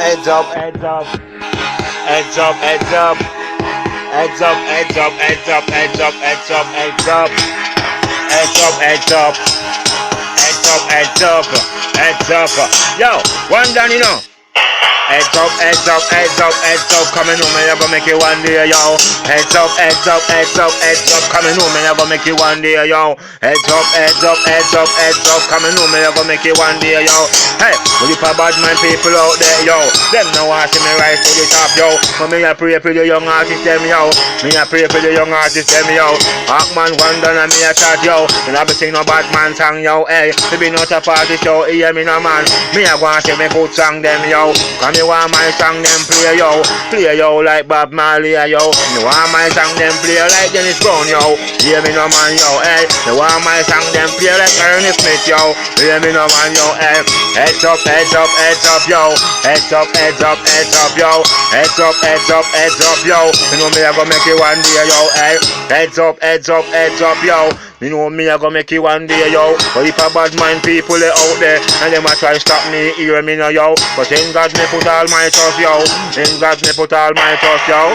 heads up, heads up, heads up, heads up, heads up, heads up, heads up, heads up, heads up, heads up, heads up, heads up, heads up, heads up, heads up. Yo, one done, you know. Heads up, heads up, heads up, heads up, coming home, man, I gonna make it one day, yo. Heads up, heads up, heads up, heads up, coming home, man, I gonna make it one day, yo. Heads up, heads up, heads up, heads up, coming home, man, I gonna make it one day, yo. Hey, will you bad man people out there, yo? Them now want see me rise to the top, yo. But me a pray for the young artists, them, yo. Me a pray for the young artists, them, yo. Hackman, one done, and me a chat, yo. And I be sing no bad man song, yo, hey. To be not a party show, hear me no man. Me a go and say me good song, them, yo. Me want my song them play yo like Bob Marley yo. Me want my song them play like Dennis Brown yo. Hear me no man yo, hey. Me want my song them play like Ernest Smith yo. Hear me no man yo, hey. Heads up, heads up, heads up yo. Heads up, heads up, heads up yo. Heads up, heads up, heads up yo. You know me I gonna make it one day yo, hey. Heads up, heads up, heads up yo. You know me I gonna make it one day yo. But if a bad mind people they out there and them a try stop me, hear me no yo. But in God me put all my trust yo. In God me put all my trust yo.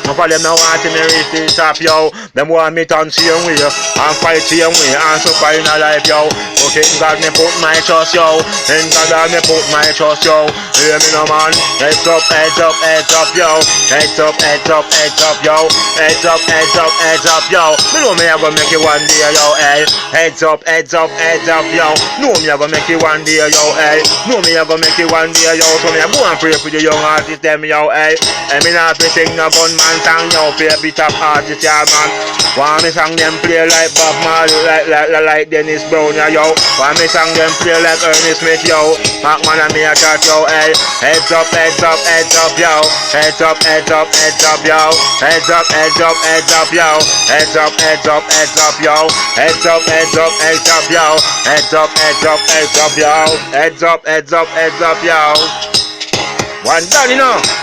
None of them now want me reach the top yo. Them want me turn same way and fight same way and suffer in a life yo. But in God me put my trust yo. In God me put my trust yo. Hear me no man. Heads up, heads up, heads up yo. Heads up, heads up, heads up yo. Heads up, heads up, heads up yo. Me know me I gonna make it one day yo, hey. Heads up, heads up, heads up yo. Know me I gonna make it one day yo, hey. Know me I gonna make it one day yo. So me I go and pray for the young artists them yo, hey. And me not be sing no gunman song yo, for a bit of artist yeah man. Want me song them play like Bob Marley, like Dennis Brown yo. Want me song them play like Ernest Smith yo. Hackman and me a chat yo, hey. Heads up, heads up, heads up yo. Heads up, heads up, heads up yo. Heads up, heads up, heads up yo. Heads up, heads up, heads up yo. Heads up, heads up, heads up yo. Heads up, heads up, heads up yo. Heads up, heads up, heads up yo. One done, you know.